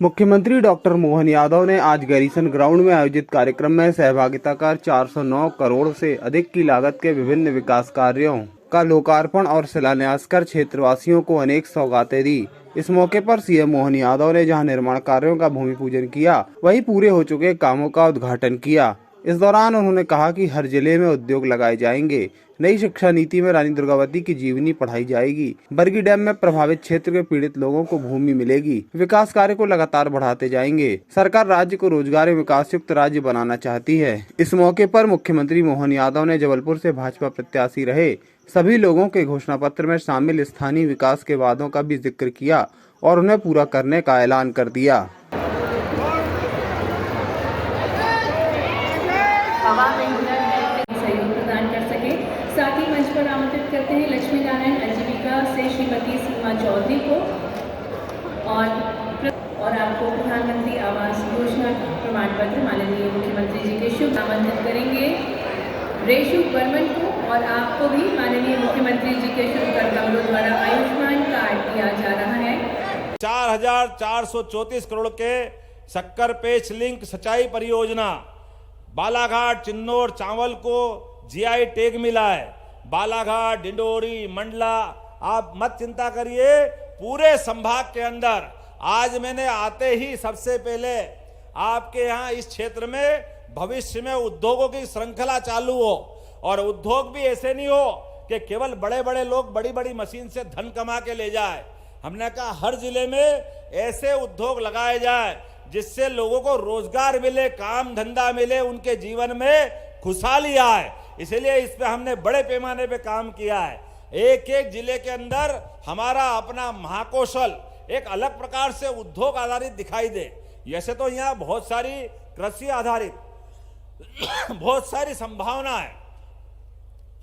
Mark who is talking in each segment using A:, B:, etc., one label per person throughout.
A: मुख्यमंत्री डॉक्टर मोहन यादव ने आज गैरीसन ग्राउंड में आयोजित कार्यक्रम में सहभागिता कर 409 करोड़ से अधिक की लागत के विभिन्न विकास कार्यों का लोकार्पण और शिलान्यास कर क्षेत्रवासियों को अनेक सौगातें दी। इस मौके पर सीएम मोहन यादव ने जहां निर्माण कार्यों का भूमि पूजन किया, वहीं पूरे हो चुके कामों का उद्घाटन किया। इस दौरान उन्होंने कहा कि हर जिले में उद्योग लगाए जाएंगे। नई शिक्षा नीति में रानी दुर्गावती की जीवनी पढ़ाई जाएगी। बरगी डैम में प्रभावित क्षेत्र के पीड़ित लोगों को भूमि मिलेगी। विकास कार्य को लगातार बढ़ाते जाएंगे। सरकार राज्य को रोजगार एवं विकास युक्त राज्य बनाना चाहती है। इस मौके पर मुख्यमंत्री मोहन यादव ने जबलपुर से भाजपा प्रत्याशी रहे सभी लोगों के घोषणा पत्र में शामिल स्थानीय विकास के वादों का भी जिक्र किया और उन्हें पूरा करने का ऐलान कर दिया।
B: सहयोग प्रदान कर सके। साथ ही मंच पर आमंत्रित करते हैं लक्ष्मी नारायण आजीविका से श्रीमती सीमा चौधरी को और आपको प्रधानमंत्री आवास योजना प्रमाण पत्र माननीय मुख्यमंत्री जी के शुभ आमंत्रित करेंगे रेशु बर्मन को और आपको भी माननीय मुख्यमंत्री जी के शुभ करकमलों द्वारा आयुष्मान कार्ड दिया जा रहा है।
C: 4,434 करोड़ के शक्कर पेच लिंक सिंचाई परियोजना, बालाघाट चिन्नौर चावल को जीआई टैग मिला है। बालाघाट, डिंडोरी, मंडला, आप मत चिंता करिए, पूरे संभाग के अंदर आज मैंने आते ही सबसे पहले आपके यहाँ इस क्षेत्र में भविष्य में उद्योगों की श्रृंखला चालू हो और उद्योग भी ऐसे नहीं हो कि केवल बड़े बड़े लोग बड़ी बड़ी मशीन से धन कमा के ले जाए। हमने कहा हर जिले में ऐसे उद्योग लगाए जाए जिससे लोगों को रोजगार मिले, काम धंधा मिले, उनके जीवन में खुशहाली आए। इसलिए इस पे हमने बड़े पैमाने पे काम किया है। एक एक जिले के अंदर हमारा अपना महाकौशल एक अलग प्रकार से उद्योग आधारित दिखाई दे। जैसे तो यहाँ बहुत सारी कृषि आधारित बहुत सारी संभावना है,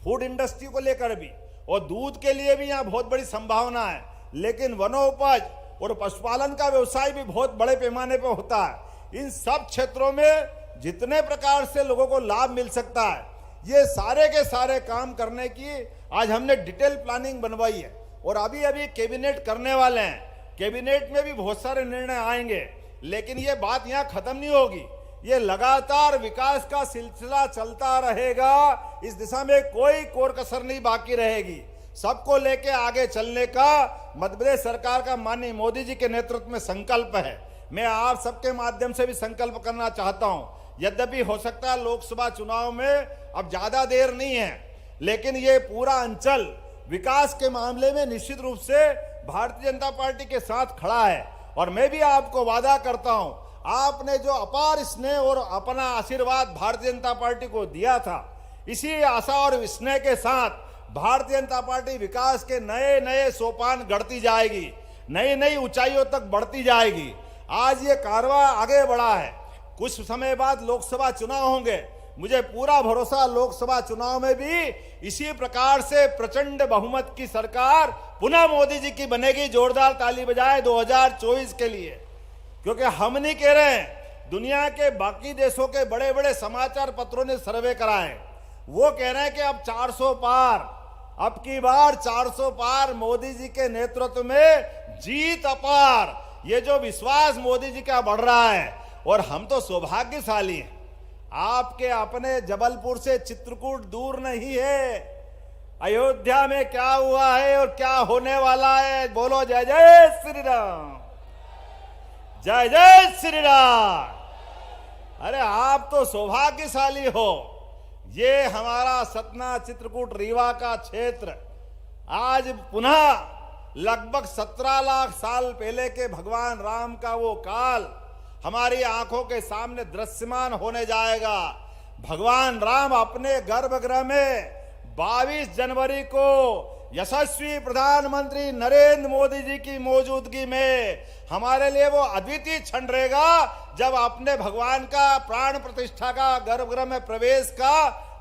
C: फूड इंडस्ट्री को लेकर भी और दूध के लिए भी यहाँ बहुत बड़ी संभावना है, लेकिन वनोपज और पशुपालन का व्यवसाय भी बहुत बड़े पैमाने पर होता है। इन सब क्षेत्रों में जितने प्रकार से लोगों को लाभ मिल सकता है, ये सारे के सारे काम करने की आज हमने डिटेल प्लानिंग बनवाई है और अभी अभी कैबिनेट करने वाले हैं। कैबिनेट में भी बहुत सारे निर्णय आएंगे, लेकिन ये बात यहाँ खत्म नहीं होगी। ये लगातार विकास का सिलसिला चलता रहेगा। इस दिशा में कोई कोर कसर नहीं बाकी रहेगी। सबको लेके आगे चलने का मध्य प्रदेश सरकार का माननीय मोदी जी के नेतृत्व में संकल्प है। मैं आप सबके माध्यम से भी संकल्प करना चाहता हूं। यद्यपि हो सकता है लोकसभा चुनाव में अब ज्यादा देर नहीं है, लेकिन ये पूरा अंचल विकास के मामले में निश्चित रूप से भारतीय जनता पार्टी के साथ खड़ा है। और मैं भी आपको वादा करता हूं, आपने जो अपार स्नेह और अपना आशीर्वाद भारतीय जनता पार्टी को दिया था, इसी आशा और स्नेह के साथ भारतीय जनता पार्टी विकास के नए नए सोपान गढ़ती जाएगी, नई नई ऊंचाइयों तक बढ़ती जाएगी। आज ये कारवां आगे बढ़ा है। कुछ समय बाद लोकसभा चुनाव होंगे। मुझे पूरा भरोसा लोकसभा चुनाव में भी इसी प्रकार से प्रचंड बहुमत की सरकार पुनः मोदी जी की बनेगी। जोरदार ताली बजाए 2024 के लिए, क्योंकि हम नहीं कह रहे हैं, दुनिया के बाकी देशों के बड़े बड़े समाचार पत्रों ने सर्वे कराए, वो कह रहे हैं कि अब 400 पार, अब की बार 400 पार, मोदी जी के नेतृत्व में जीत अपार। ये जो विश्वास मोदी जी का बढ़ रहा है, और हम तो सौभाग्यशाली हैं। आपके अपने जबलपुर से चित्रकूट दूर नहीं है। अयोध्या में क्या हुआ है और क्या होने वाला है, बोलो जय जय श्री राम, जय जय श्री राम। अरे आप तो सौभाग्यशाली हो। ये हमारा सतना, चित्रकूट, रीवा का क्षेत्र आज पुनः लगभग 17 लाख साल पहले के भगवान राम का वो काल हमारी आंखों के सामने दृश्यमान होने जाएगा। भगवान राम अपने गर्भगृह में 22 जनवरी को यशस्वी प्रधानमंत्री नरेंद्र मोदी जी की मौजूदगी में हमारे लिए वो अद्वितीय क्षण रहेगा, जब अपने भगवान का प्राण प्रतिष्ठा का गर्भगृह में प्रवेश का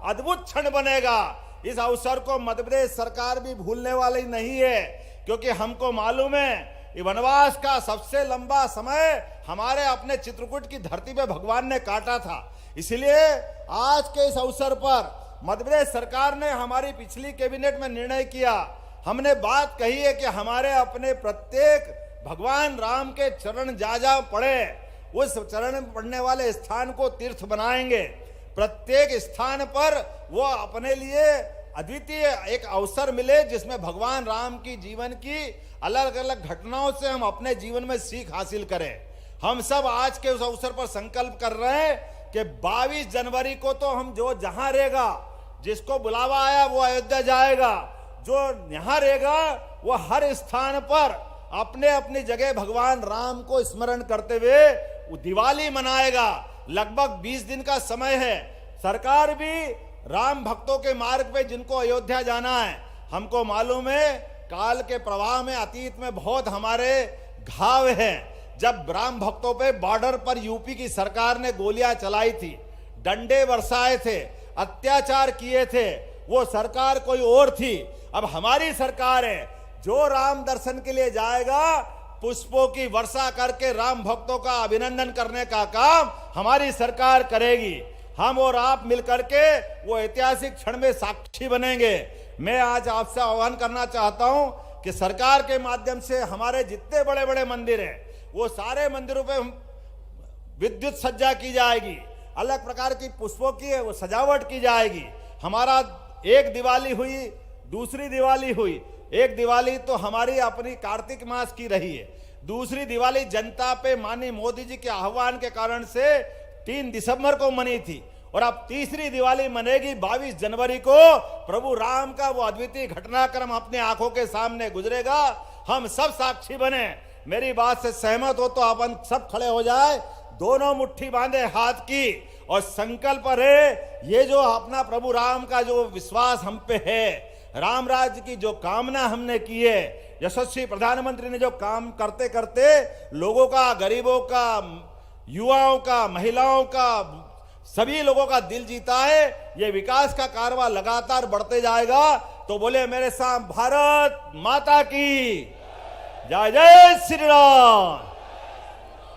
C: अद्भुत क्षण बनेगा। इस अवसर को मध्य प्रदेश सरकार भी भूलने वाली नहीं है, क्योंकि हमको मालूम है ये वनवास का सबसे लंबा समय हमारे अपने चित्रकूट की धरती पे भगवान ने काटा था। इसलिए आज के इस अवसर पर मध्य प्रदेश सरकार ने हमारी पिछली कैबिनेट में निर्णय किया, हमने बात कही है कि हमारे अपने प्रत्येक भगवान राम के चरण जा जा पड़े, उस चरण में पड़ने वाले स्थान को तीर्थ बनाएंगे। प्रत्येक स्थान पर वो अपने लिए अद्वितीय एक अवसर मिले जिसमें भगवान राम की जीवन की अलग अलग घटनाओं से हम अपने जीवन में सीख हासिल करें। हम सब आज के उस अवसर पर संकल्प कर रहे हैं कि 22 जनवरी को तो हम जो जहां रहेगा, जिसको बुलावा आया वो अयोध्या जाएगा, जो यहां रहेगा वो हर स्थान पर अपने अपनी जगह भगवान राम को स्मरण करते हुए दिवाली मनाएगा। लगभग 20 दिन का समय है। सरकार भी राम भक्तों के मार्ग पे जिनको अयोध्या जाना है, हमको मालूम है काल के प्रवाह में अतीत में बहुत हमारे घाव हैं। जब राम भक्तों पे बॉर्डर पर यूपी की सरकार ने गोलियां चलाई थी, डंडे बरसाए थे, अत्याचार किए थे, वो सरकार कोई और थी। अब हमारी सरकार है, जो राम दर्शन के लिए जाएगा पुष्पों की वर्षा करके राम भक्तों का अभिनंदन करने का काम हमारी सरकार करेगी। हम और आप मिलकर के वो ऐतिहासिक क्षण में साक्षी बनेंगे। मैं आज आपसे आह्वान करना चाहता हूं कि सरकार के माध्यम से हमारे जितने बड़े बड़े मंदिर हैं वो सारे मंदिरों पे विद्युत सज्जा की जाएगी, अलग प्रकार की पुष्पों की वो सजावट की जाएगी। हमारा एक दिवाली हुई, दूसरी दिवाली हुई। एक दिवाली तो हमारी अपनी कार्तिक मास की रही है, दूसरी दिवाली जनता पे माननीय मोदी जी के आह्वान के कारण से 3 दिसंबर को मनी थी, और अब तीसरी दिवाली मनेगी 22 जनवरी को। प्रभु राम का वो अद्वितीय घटनाक्रम अपने आंखों के सामने गुजरेगा। हम सब साक्षी बने। मेरी बात से सहमत हो तो अपन सब खड़े हो जाए, दोनों मुट्ठी बांधे हाथ की, और संकल्प रहे ये जो अपना प्रभु राम का जो विश्वास हम पे है, राम राज्य की जो कामना हमने की है, यशस्वी प्रधानमंत्री ने जो काम करते करते लोगों का, गरीबों का, युवाओं का, महिलाओं का, सभी लोगों का दिल जीता है, ये विकास का कारवां लगातार बढ़ते जाएगा। तो बोले मेरे साथ भारत माता की जय जय श्री राम।